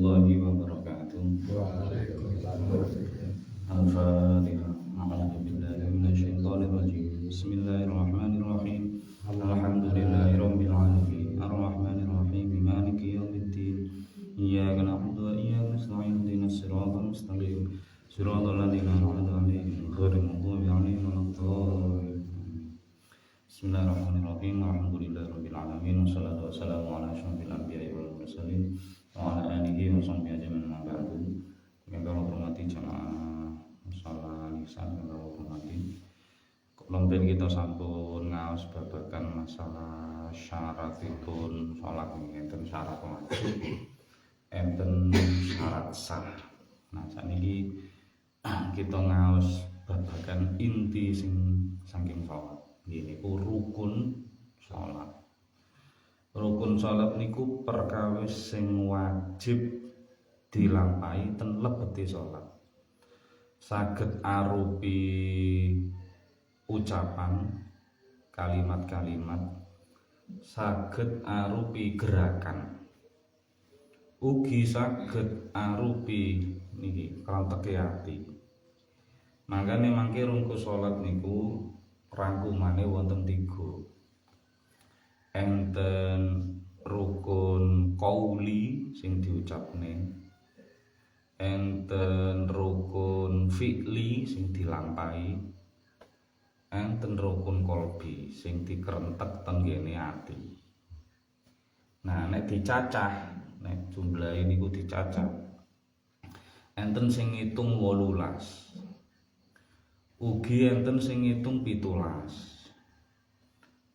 warahmatullahi wabarakatuh. Al-Fatihah. A'udzu billahi minasyaitonir rajim. Bismillahirrahmanirrahim. Alhamdulillahirabbil alamin. Arrahmanir rahim. Maliki yaumiddin. Iyyaka na'budu wa iyyaka nasta'in. Ihdinas siratal mustaqim. Siratal ladzina an'amta 'alaihim ghairil maghdubi 'alaihim waladdallin. Bismillahirrahmanirrahim. Alhamdulillahirabbil alamin. Wassalatu wassalamu ala asyrofil anbiya'i wal mursalin wa ala alihi wa sahbihi ajmain. Ma ba'du. Yang kula hormati jamaah salah lisan, yang kula hormati. Lomben kita sampun ngaos babagan masalah syaratipun salat, enten syarat wajib, enten syarat sah. Nah, sakniki kita ngaos babagan inti sing saking salat. Ini rukun salat. Rukun salat niku perkawis sing wajib dilampahi ten lebete salat. Saged arupi ucapan, kalimat-kalimat, saged arupi gerakan, ugi saged arupi niki kranteke ati. Mangkane mangke rukun salat niku rangkumane wonten 3. Enten rukun qauli sing diucapne, enten rukun fi'li sing dilampahi, enten rukun qalbi sing dikrentek ten ngene ati. Nah, nek dicacah, nek jumlahe niku dicacah, enten sing ngitung 18. Ugi enten sing ngitung 17,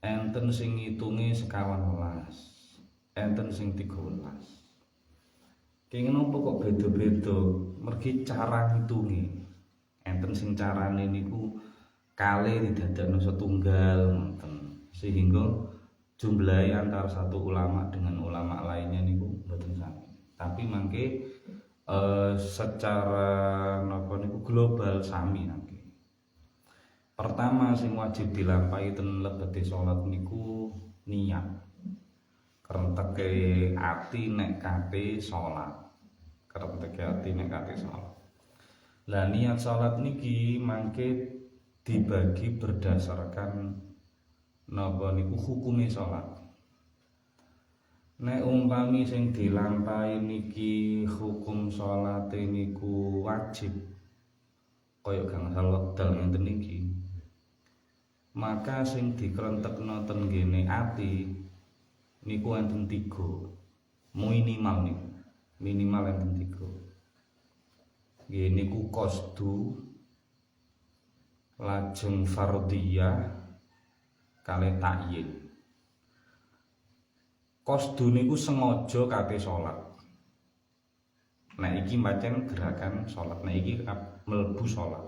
enten sing ngitunge 11, enten sing 13. Kenging napa kok beda-beda mergi cara ngitunge. Enten sing carane niku kalih didadakno setunggal ngoten, sehingga jumlahe antara satu ulama dengan ulama lainnya niku mboten sami. Tapi mangke secara napa niku global sami nangke. Pertama sing wajib dilampahi ten lebete salat niku niat. Krenteke ati nek kate salat. Krenteke ati nek kate salat. Lah niat salat niki mangke dibagi berdasarkan napa niku hukume salat. Nek umpami sing dilampahi niki hukum salate niku wajib kaya gangsal wekdal ngenten niki, maka sing dikrentekno ten ngene ati niku enten 3. Minimal niku. Minimal enten 3. Nggih niku qasdu, lajeng fardhiyah, kalih ta'yin. Qasdu niku sengaja kate salat. Nah iki pancen gerakan salat. Nah iki mlebu salat.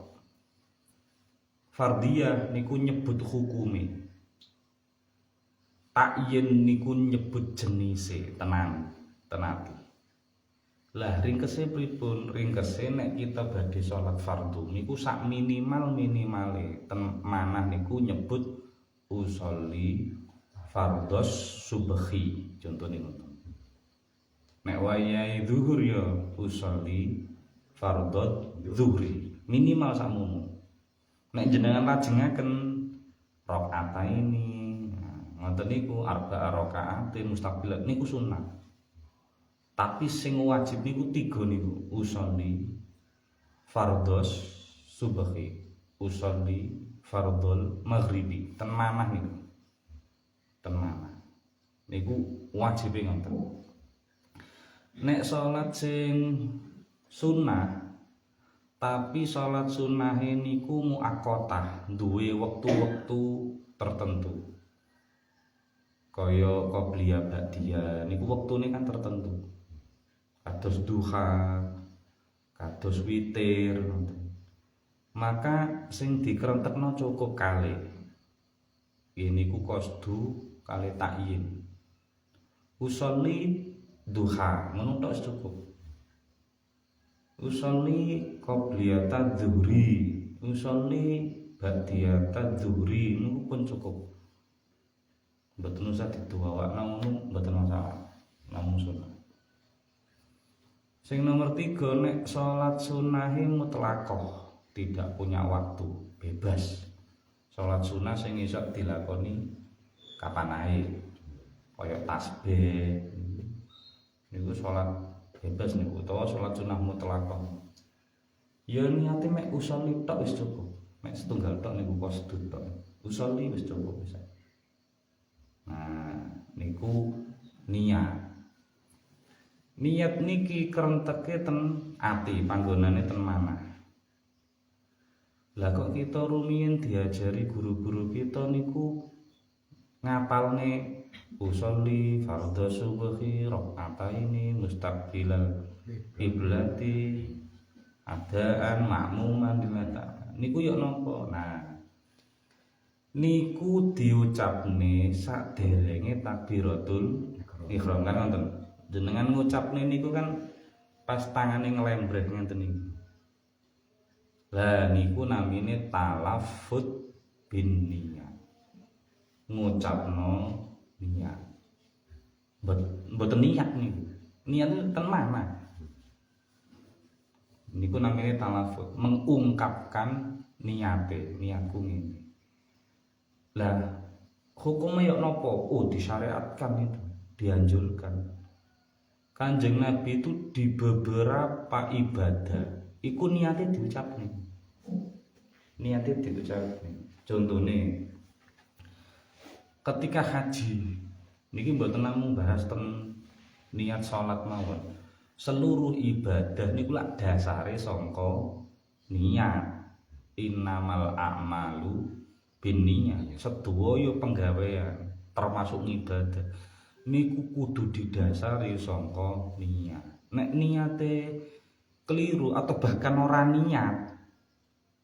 Fardhiyah niku nyebut hukume. Ta'yin niku nyebut jenise, tenati. Lah ringkese pripun? Ringkese nek kita badhe salat fardhu niku sak minimale ten manah niku nyebut usolli fardhos subhi. Contone ngoten. Nek wayahe zuhur ya usolli fardhot zuhri. Minimal sakmono. Nek jenengan lajengaken rakaataini, ngoten niku arba'a rakaatin mustaqbilat niku sunah. Tapi sing wajib niku 3 niku, usolli fardhos subhi, usolli fardhol maghribi. Ten manah niku. Ten manah. Niku wajibe ngoten. Nek salat sing sunah, tapi salat sunahe niku muakkotah, duwe wektu-wektu tertentu. Kaya qobliyah ba'diyah niku wektune kan tertentu. Kados duha, kados witir. Maka sing dikrentekno cukup kalih. Ini ku qasdu kalih ta'yin. Usolli duha, ngono tok cukup. Usolli qobliyata dzuhri, usolli ba'diyata dzuhri niku pun cukup. Mboten usah dituwawakno ngono, mboten masalah. Namung sunah. Sing nomor 3, nek salat sunahe mutlaqah, tidak punya waktu, bebas. Salat sunah sing iso dilakoni kapan ae. Kaya tasbih. Niku salat bebas niku utawa salat sunah mutlaqah. Ya niate mek usolli tok wis cukup. Mek setunggal tok niku qasdut tok. Usolli wis cukup bisa. Nah, niku niat. Niat niki kerenteke ten ati, panggonane ten manah. Lah kok kita rumiyin diajari guru-guru kita niku ngapalne usolli fardhu subhi rakaataini mustaqbilal qiblati adaan makmuman dimata. Niku yo napa? Nah, niku diucapne saderenge takbiratul ihram kan ngoten. Jenengan ngucapne niku kan pas tangane ngelembreh ngenten niku. Lah niku namine talaffuz bin niyat. Ngucapno niat. Mboten niat niku. Niat itu ten mana? Niku namine talaffuz, mengungkapkan niate, niatku ngene. Lah hukumnya yok nopo? Oh, disyariatkan itu, dianjurkan. Kanjeng Nabi itu di beberapa ibadah iku niatnya diucapne. Niatnya diucapne. Contohnya ketika haji niki mboten namung bahas ten niat salat mawon. Seluruh ibadah niku lak dasare sangka niat. Innamal a'malu binniyat. Sedaya penggawean termasuk ibadah niku kudu didasari sangka niat. Nek niate keliru atau bahkan ora niat,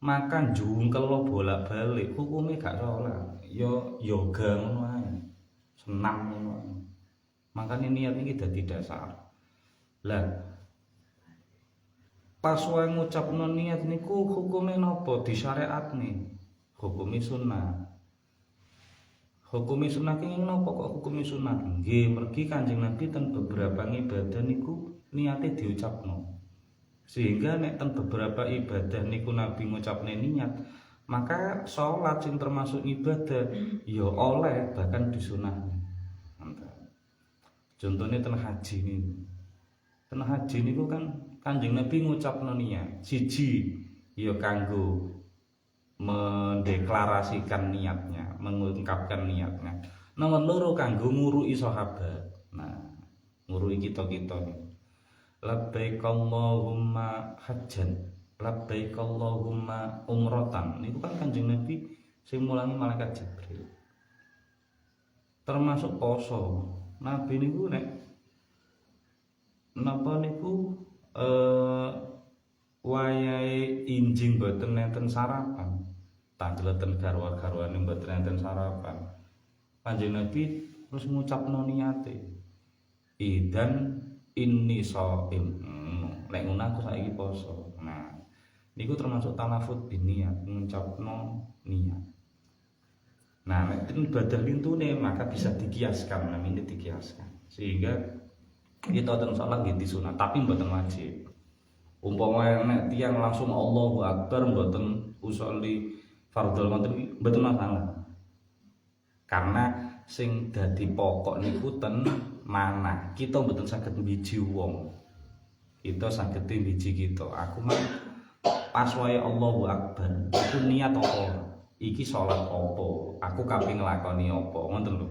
maka jungkel bolak-balik hukumnya gak salat. Yo yoga ngono ae. Senam ngono ae. Makane niat niki dadi dasar. Lah pas wae ngucapno niat niku hukumnya napa? Disyariatne. Hukumi sunnah. Hukumi sunnah ki napa kok hukumi sunnah? Nggih, mergi Kanjeng Nabi ten beberapa ibadah niku niate diucapno. Sehingga nek ten beberapa ibadah niku Nabi ngucapne niat, maka salat sing termasuk ibadah ya oleh bahkan disunahne. Contohnya ten haji niku. Ten haji niku kan Kanjeng Nabi ngucapno niat. Siji ya kanggo mendeklarasikan niatnya, mengungkapkan niatnya. Nomor loro kanggo ngurui sahabat. Nah, ngurui kita-kita nih. Labbaik Allahumma hajjan, labbaik Allahumma umratan. Niku kan Kanjeng Nabi sing mulangi malaikat Jibril. Termasuk poso. Nabi niku nek napa niku wayahe injing boten nenten sarapan. Tangleten garwa-garwane mboten enten sarapan. Kanjeng Nabi terus ngucapno niate. Idan inni shaim. Lek ngono aku saiki poso. Nah, niku termasuk talaffuz bin niat, ngucapno niat. Nah, nek ibadah lintune maka bisa dikiaskan, namanya dikiaskan. Sehingga kita ten salat nggih disunah, tapi mboten wajib. Umpama nek tiyang langsung Allahu Akbar mboten usolli fardhul ngoten mboten masalah. Karena sing dadi pokok niku ten manah. Kita mboten saged mbiji wong. Kita saged mbiji kita. Aku mah pas wae Allahu Akbar, iku niat apa? Iki salat apa? Aku kaping nglakoni apa? Ngoten lho.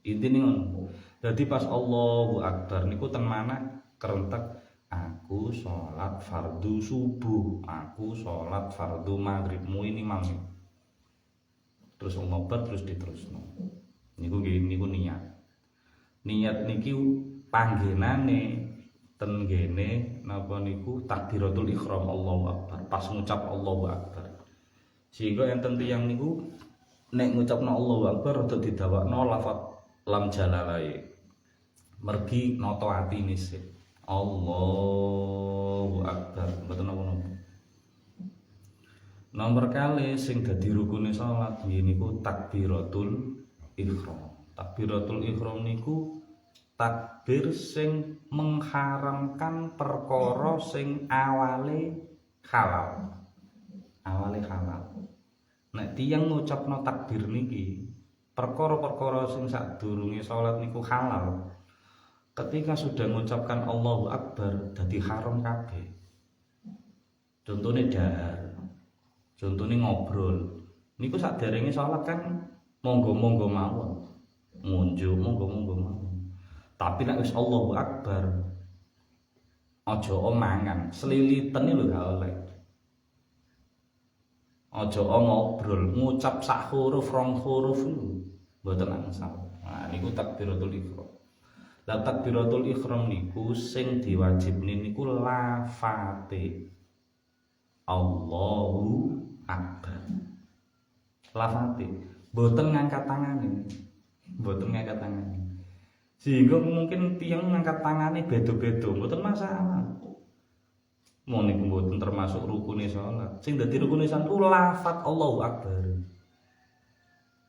Intine ngono. Dadi pas Allahu Akbar niku ten manah kerentek aku sholat fardu subuh, aku sholat fardu maghribmu ini mangke. Terus ngobat terus diterusno. Niku niat. Niat niki panggenane ten ngene napa niku takbiratul ihram Allahu Akbar. Pas ngucap Allahu Akbar. Sehingga enten tiyang niku nek ngucapno Allahu Akbar rada didawakno lafaz lam jalalae. Mergi nata atine sik. Allahu Akbar. Mboten napa-napa. Nomor kali sing dadi rukune salat niku takbiratul ihram. Takbiratul ihram niku takbir sing mengharamkan perkara sing awale halal. Awale halal. Nek tiyang ngucapno takbir niki, perkara-perkara sing sadurunge salat niku halal. Ketika sudah mengucapkan Allahu Akbar dadi haram kabeh. Contone dahar. Contone ngobrol. Niku saderenge salat kan monggo-monggo mawon. Ngunjuk monggo-monggo mawon. Tapi nek wis Allahu Akbar aja omangan, seliliten lho gak oleh. Aja ngobrol, ngucap sak huruf rong huruf niku mboten angsal. Nah niku takbiratul ihram. Lah takbiratul ihram niku sing diwajibne niku lafate Allahu Akbar. Lafate, mboten ngangkat tangane. Mboten ngangkat tangane. Sehingga mungkin tiyang ngangkat tangane beda-beda, mboten masalah. Mau niku mboten termasuk rukune salat. Sing dadi rukune salat ku lafat Allahu Akbar.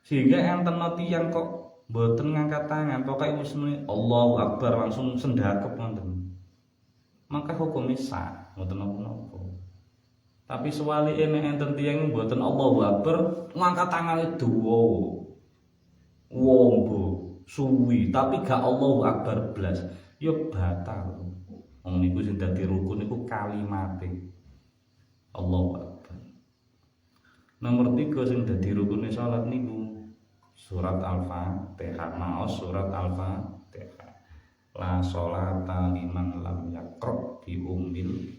Sehingga enten tiyang kok mboten ngangkat tangan, pokoke wis muni Allahu Akbar langsung sendakep ngoten. Maka hukume sah, mboten napa-napa. Tapi sewalike nek enten tiyang mboten Allahu Akbar, ngangkat tangane dawa. Wombo suwi tapi gak Allahu Akbar blas ya batal. Wong niku sing dadi rukun niku kalimate Allahu Akbar. Nomor 3 sing dadi rukune salat niku surat Al-Fatihah. Maos surat Al-Fatihah. La sholata liman lam yaqra bi ummil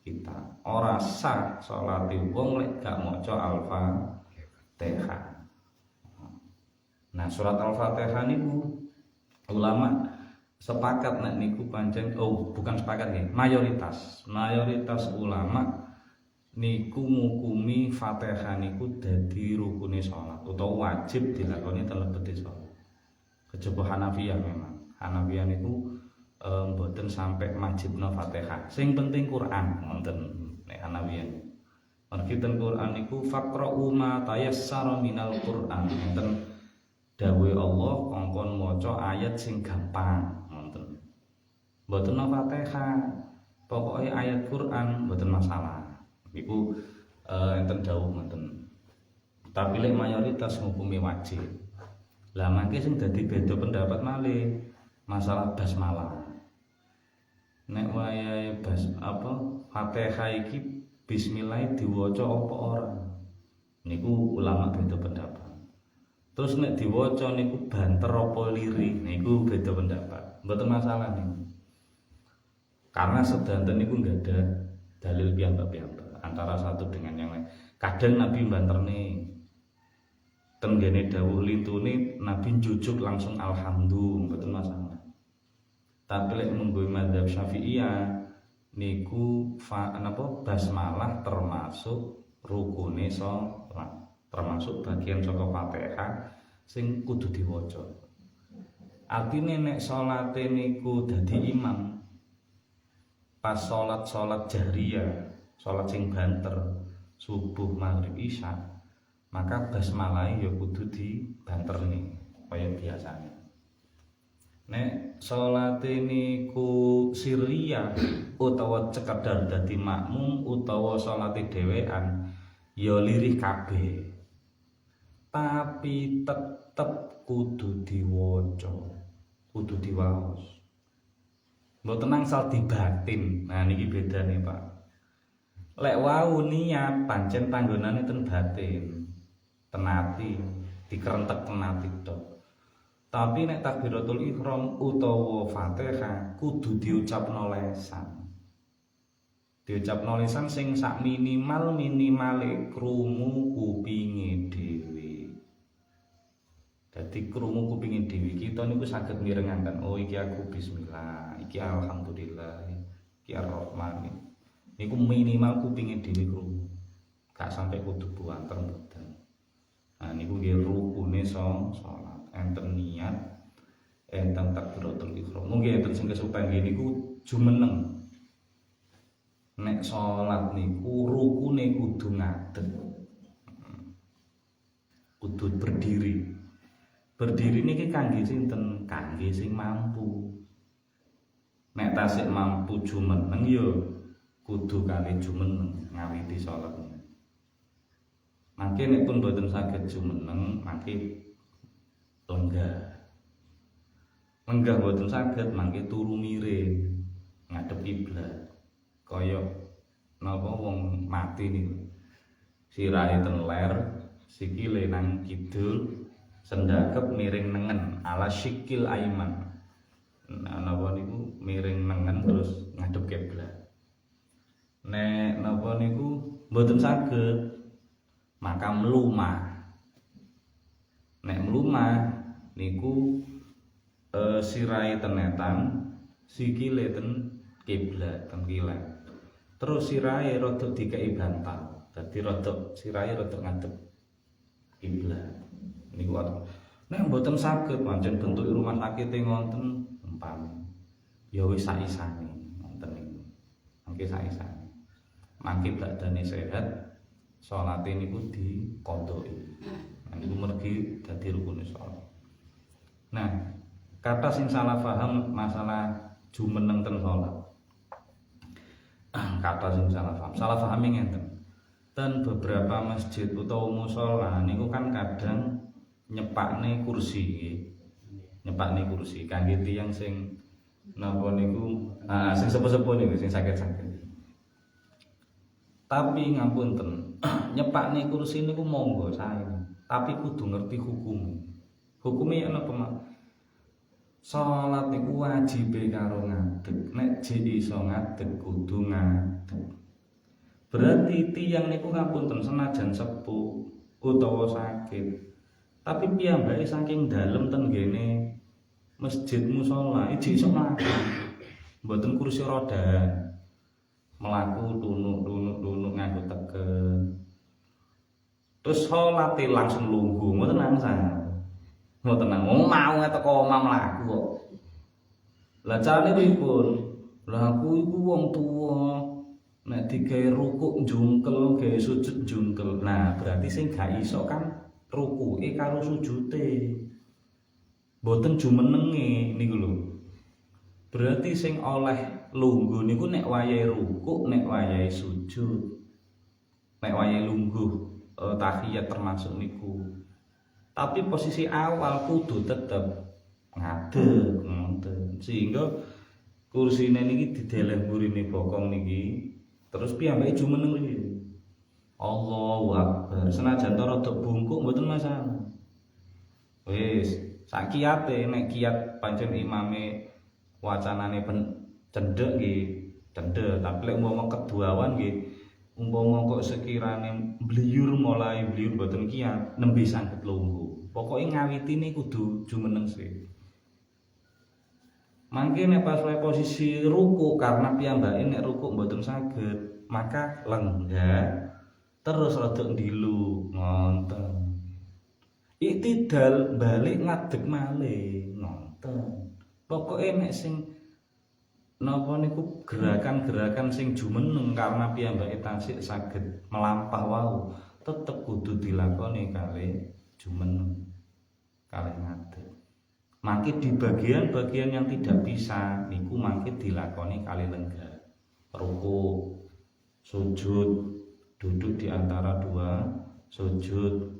kitab. Ora sah salate wong lek gak maca Al-Fatihah. Nah surat Al-Fatihah niku ulama sepakat nek niku pancen bukan sepakat nggih, mayoritas ulama niku ngukumi Fatihah niku dadi rukune salat utawa wajib dilakoni telebete salat. Kejaba Hanafiyah memang. Hanafiyah niku mboten sampai wajibna Fatihah. Sing penting Quran ngoten nek Hanafiyah. Mergi ten Quran niku faqra'u ma tayassara minal Quran. Ngoten dawuh Allah kongkon maca ayat sing gampang ngoten. Mboten Fatihah, pokoke ayat Quran mboten masalah. Iku enten dawuh ngoten. Tapi lek mayoritas ngukumi wajib. Lah mangke sing dadi beda pendapat malih masalah basmalah. Nek wayahe Fatihah iki bismillah diwaca apa ora? Niku ulama beda pendapat. Terus nek diwaca niku banter apa lirih, niku beda pendapat. Mboten masalah niku. Karena sedanten niku enggak ada dalil piyambak-piyambak antara satu dengan yang lain. Kadang Nabi banterne tenggene dawuh lintune Nabi jujuk langsung alhamdulillah, mboten masalah. Tapi lek munggo mazhab Syafi'iyah niku basmalah termasuk rukune salat. Termasuk bagian saka Fatihah sing kudu diwaca. Artine nek salate niku dadi imam pas salat jahriyah, salat sing banter subuh, maghrib, isya, maka basmalah ya kudu dibanterni kaya biasane. Nek salate niku sirriyah utawa sekedar dadi makmum utawa salate dhewean ya lirih kabeh. Tapi tetep kudu diwaca, kudu diwaos. Mboten angsal dibatin. Nah niki bedane, Pak. Lek wau niat pancen panggonane ten batin, ten ati, dikerentek ten ati tok. Tapi nek takbiratul ihram utawa Fatihah kudu diucapno lesan. Diucapno lesan sing sak minimale krungu kupinge dhewe. Dadi krungu kupinge dhewe kita niku saged mirengaken, oh iki aku bismillah, iki alhamdulillah, iki ar-rahman. Niku minimal kupinge dhewe krungu. Gak sampai kudu buanter mboten. Nah niku nggih rukune salat. Enten niat, enten takbiratul ihram. Mungkin enten sing kesupen nggih niku jumeneng. Nek salat niku rukune kudu ngadeg. Kudu berdiri. Berdiri niki kangge sinten? Kangge sing mampu. Nek tasik mampu jumeneng ya kudu kali jumeneng ngawiti salat. Mangke nek pun boten saged jumeneng, mangke lenggah. Lenggah boten saged, mangke turu miring ngadep kiblat. Kaya napa wong mati niku. Sirahe ten ler, sikile nang kidul, sendakep miring nengen ala syikil aiman. Napa niku miring nengen terus ngadep kiblat. Nek napa niku mboten saged, maka mlumah. Nek mlumah niku sirahe tenetan, sikile ten kiblat, ten kilat. Terus sirahe rada dikeki bantal. Dadi rada sirahe rada ngadep kiblat. Niku nek mboten saged pancen bentuk rumah sakit ngonten umpami. Ya wis sak-isane ngonten niku. Mangke sak-isane. Mangke badane sehat, salate niku dikondoki. Niku mergi dadi rukune salat. Nah, kata sing salah paham masalah jumeneng ten salat. Kata sing salah paham. Salah pahami ngenten. Ten beberapa masjid utawa musala niku kan kadang nyepakne kursi nggih. Nyepakne kursi kangge tiyang sing napa niku sing sepuh-sepuh niku sing sakit-sakit. Tapi ngapunten, nyepakne kursi niku monggo sae. Tapi kudu ngerti hukum. Hukume napa, Mak? Salat niku wajibe karo ngadeg. Nek jek iso ngadeg kudu ngadeg. Berarti tiyang niku ngapunten senajan sepuh utawa sakit. Tapi piyambake saking dalem ten ngene masjid musala iki iso mlaku. Mboten kursi roda. Melaku tunuk nganggo tegen. Terus salate langsung lungguh, mboten langsung. Mboten nang mau teko omah mlaku kok. Lah carane pripun? Lah aku iku wong tuwa. Nek digawe rukuk njungkel, gawe sujud njungkel. Nah, berarti sing gak iso kan rukuke karo sujute. Mboten jumenenge niku lho. Berarti sing oleh lungguh niku nek wayahe rukuk, nek wayahe sujud. Nek wayahe lungguh tahiyat termasuk niku. Tapi posisi awal kudu tetep ngadeg ngoten. Sehingga kursine niki dideleh mburine bokong niki. Terus piyambake jumeneng niki. Allahu Akbar. Senajan to rada bungkuk mboten masalah. Wis, sak kiyate nek kiyat pancen imame wacanane cendhek nggih, cendhek, tapi lek umpama keduawan nggih, umpama kok sekirane bliyur mulai bliyur mboten kiyat, nembe saged lungguh. Pokoke ngawitine kudu jumeneng sih. Mangke nek pas posisi ruku karena piyambake nek ruku mboten saged, maka lenggah terus rada ndilu ngonten. Iktidal balik ngadeg malih ngonten. Pokoke nek sing napa niku gerakan-gerakan sing jumeneng karena piyambake tasik saged melampah wau, tetep kudu dilakoni kalih jumeneng kalih ngadeg. Mangke di bagian-bagian yang tidak bisa niku mangke dilakoni kalih lenggah. Ruku, sujud, duduk di antara dua sujud,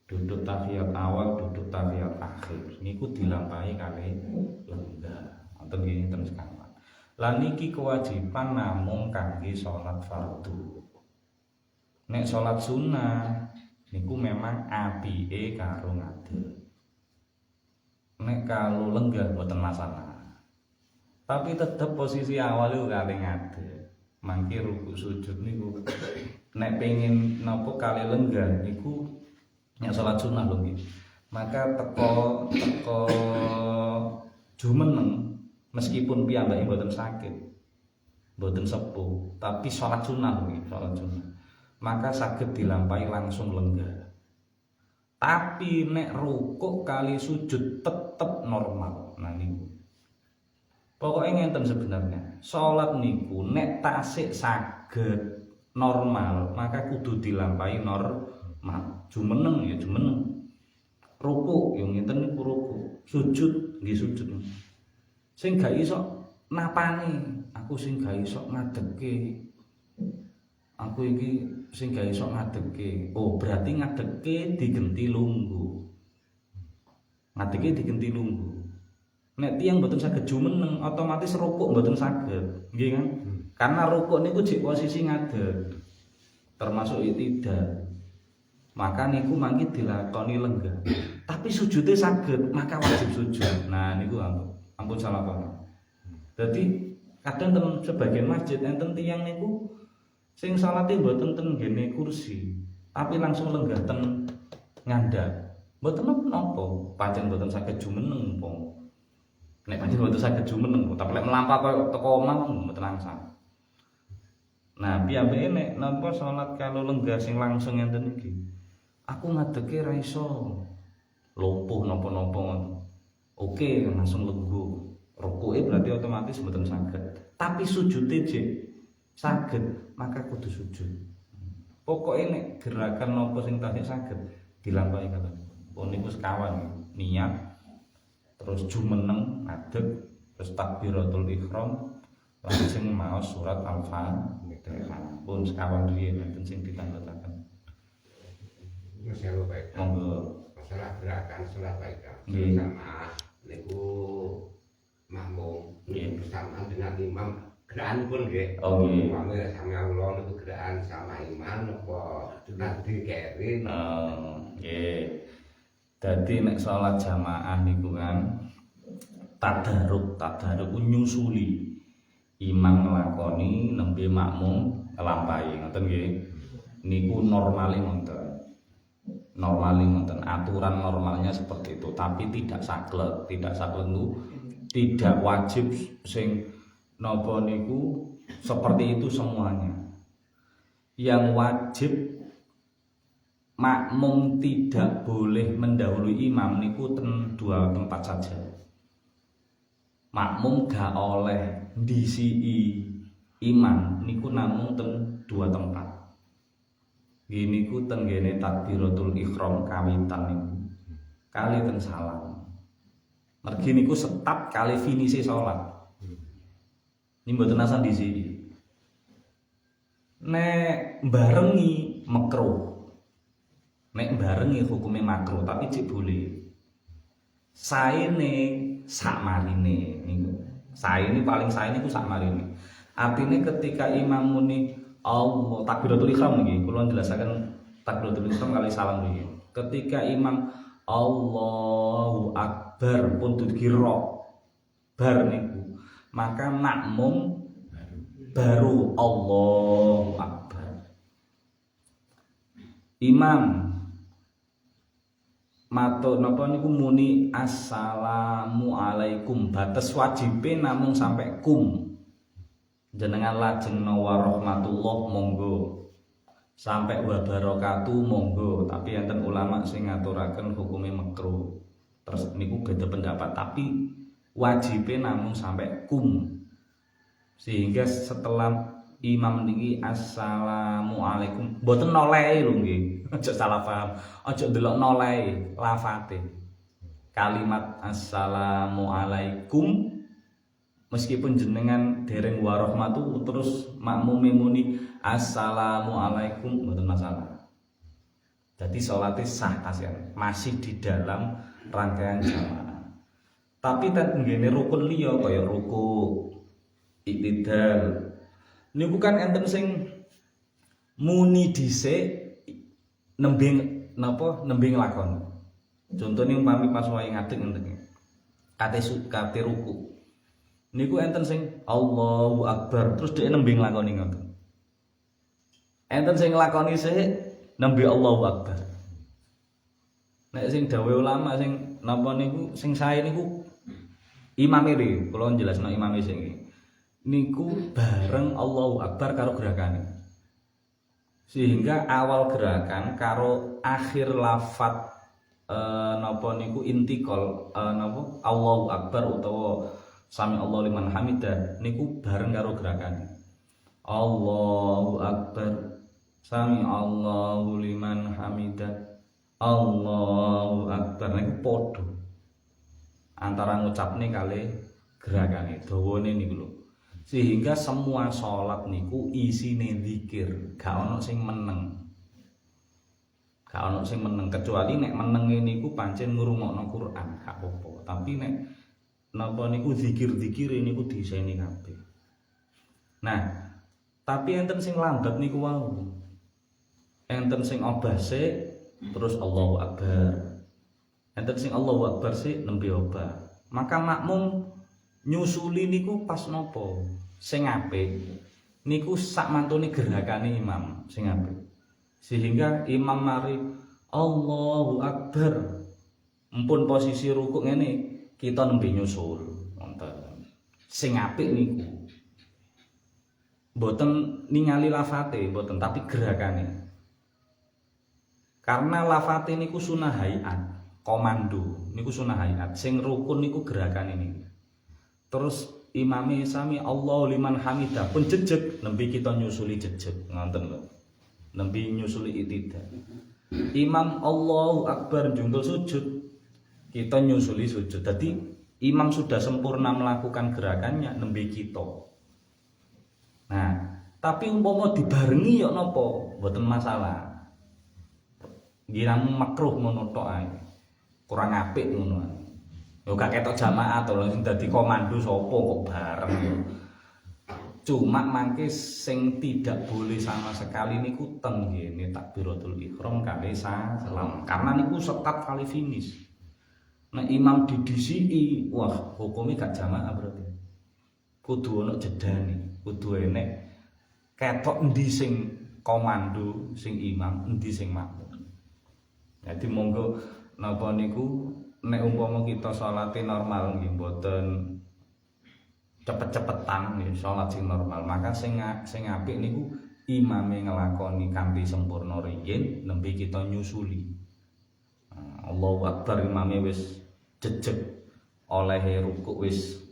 duduk tahiyat awal, duduk tahiyat akhir. Niku dilampahi kalih lenggah. Wonten nggih ten sekawan. Lah niki kewajiban namung kangge salat fardu. Nek salat sunah niku memang apike karo ngadeg. Nek kalau lenggah mboten masalah. Tapi tetep posisi awal itu kalih ngadeg. Mangke ruku sujud niku nek pengin napa kalih lenggah niku nek salat sunah lho nggih. Maka teko jumeneng meskipun piyambake mboten sakit, mboten sepuh, tapi salat sunah nggih, salat sunah. Maka saged dilampahi langsung lenggah. Tapi nek rukuk kali sujud tetep normal. Nah niku. Pokoknya ngenten sebenarnya. Salat niku nek tasik saged normal, maka kudu dilampahi normal. Jumeneng ya jumeneng. rukuk yo ngeten niku rukuk, sujud nggih sujud. Sing gak iso napani, aku sing gak iso ngadeke. Aku iki sing gak iso ngadeke. Oh, berarti ngadeke digenti lungguh. Ngadeke digenti lungguh. Nek tiyang mboten saged jumeneng, otomatis rukuk mboten saged, nggih kan? Karena rukuk niku jek posisi ngadeg. Termasuk iktidal. Maka niku mangke dilakoni lenggah. Tapi sujudnya saged, maka wajib sujud. Nah niku ampun salah paham. Jadi kadang ten sebagian masjid enten tiyang niku sing salate mboten ten ngene kursi, tapi langsung lenggah ten ngandhap. Mboten napa, pancen mboten saged jumeneng pong. Nek pancen mboten saged jumeneng, tapi lek mlampah koyo teko omah mboten langsung. Nah, piyambake nek napa salat kalau lenggah sing langsung ngenten iki. Aku ngadeke ra iso. Lumpuh napa-napa ngono. Oke, langsung lenggo. Rukuke berarti otomatis mboten saged. Tapi sujude jek saged, maka kudu sujud. Pokoke nek gerakan napa sing tasih saged dilampahi kalian. Oh niku sekawan niat terus jumeneng ngadeg terus takbiratul ihram langsung maos surat Al-Fatihah pun sekawan riyen enten sing ditandhaken. Masalah baik. Monggo Masalah gerakan salat baik. Nggih. Sama niku makmum bersamaan dengan imam gerakan pun nggih. Oh nggih. Umpamane sami Allah niku gerakan sama imam apa nanti keri. Nggih. Dadi nek salat jamaah niku kan tadaruk nyusuli. Imam nglakoni nembe makmum nglampahi ngoten nggih. Niku normale ngoten. Aturan normalnya seperti itu, tapi tidak saklek niku tidak wajib sing napa niku seperti itu semuanya. Yang wajib makmum tidak boleh mendahului imam niku dua tempat saja. Makmum gak oleh ndisiki imam niku namung dua tempat. Gini ku tenggene takbiratul ihram kawitan niku. Kali ten salam. Mergi niku setap kali finisi salat. Ini mboten asal ndisiki. Nek barengi makruh. Nek barengi hukume makruh, tapi cek boleh. Saene sakmarine niku. Saene paling saene niku sakmarine. Artine ketika imam muni Allah takbiratul ihram niki, kula jelasaken takbiratul ihram kali salam niki. Ketika imam Allahu Akbar pun dikira bar niku, maka makmum baru Allahu Akbar. Imam matur napa niku muni assalamu alaikum, batas wajibe namung sampai kum. Jenengan lajeng nawa rahmatullah monggo. Sampai wa barakatuh monggo, tapi enten ulama sing ngaturaken hukume makruh. Terus niku beda pendapat, tapi wajibe namung sampai kum. Sehingga setelah imam niki assalamu alaikum, mboten nolehi lho nggih. Aja salah paham. Aja ndelok nolehi lafate. Kalimat assalamu alaikum meskipun jenengan dereng warahmatu terus makmum muni assalamu alaikum mboten masalah. Jadi salatnya sah kasihan, masih di dalam rangkaian jamaah. Tapi tenggene rukun liya kaya ruku, iktidal. Niku kan enten sing muni dhisik nembe nglakoni. Contone umpami pas wae ngadeg ngenten. Kate ruku. Niku enten sing Allahu Akbar terus dhek nembe nglakoni ngoten. Enten sing nglakoni sik nembe Allahu Akbar. Nek sing dawuh ulama sing napa niku sing sae niku imame iki, kula jelasno imame sing niku bareng Allahu Akbar karo gerakane. Sehingga awal gerakan karo akhir lafaz napa niku intikal napa Allahu Akbar utawa Sami Allah liman hamidah niku bareng karo gerakan Allahu Akbar Sami Allahu liman hamidah Allahu Akbar niku padha antara ngucapne kali gerakane dawane niku lho. Sehingga semua sholat niku isine zikir, gak ono sing meneng. Gak ono sing meneng kecuali nek menenge niku pancen ngrungokno Quran, gak apa-apa. Tapi nek napa niku zikir-zikir niku diseni kabeh. Nah, tapi enten sing lambat niku wau. Enten sing obah sik terus Allahu Akbar. Enten sing Allahu Akbar sik nembe obah. Maka makmum nyusuli niku pas nopo sing apik niku sak mantune gerakane imam sing apik. Sehingga imam mari Allahu Akbar mpun posisi rukuk ngene kita nembe nyusul wonten sing apik niku mboten ningali lafate mboten tapi gerakane. Karena lafate niku sunah hayat, komando niku sunah hayat, sing rukun niku gerakane niku. Terus imame sami Allahu liman hamidah pun jejeg nembe kita nyusuli jejeg ngoten lho. Nembe nyusuli itidal. Imam Allahu Akbar jungkel sujud kita nyusuli sujud. Jadi imam sudah sempurna melakukan gerakannya nembe kita. Nah, tapi umpama dibarengi ya napa mboten masalah. Girang makruh ngono tok ae. Kurang apik ngono ae. Yo gak ketok jamaah to sing dadi komando sapa kok bareng. Cuma mangke sing tidak boleh sama sekali niku teng ngene takbiratul ihram kali salam. Karena niku start kali finish. Nah imam didisiki, wah hukumnya gak jamaah berarti. Kudu ana jedane, kudu enek ketok endi sing komando, sing imam, endi sing makmum. Jadi monggo napa niku nek umpama kita salate normal nggih mboten cepet-cepetan nggih salat sing normal, maka sing apik niku imame nglakoni kanthi sempurna riyin nembe kita nyusuli. Allahu Akbar imame wis jejeg olehe rukuk wis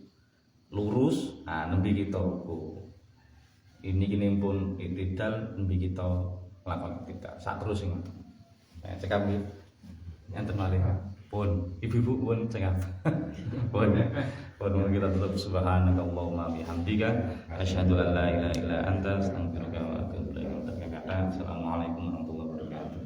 lurus, nembe kita rukuk. Ini kene pun itidal nembe kita lakon kita. Sak terus sing ngoten. Cekap nggih. Enten malih. Pun ibu-ibu pun cekap. Pun kita tutup subhanakallahumma bihamdika asyhadu an la ilaha illa anta astaghfiruka wa atubu ilaik. Assalamualaikum warahmatullahi wabarakatuh.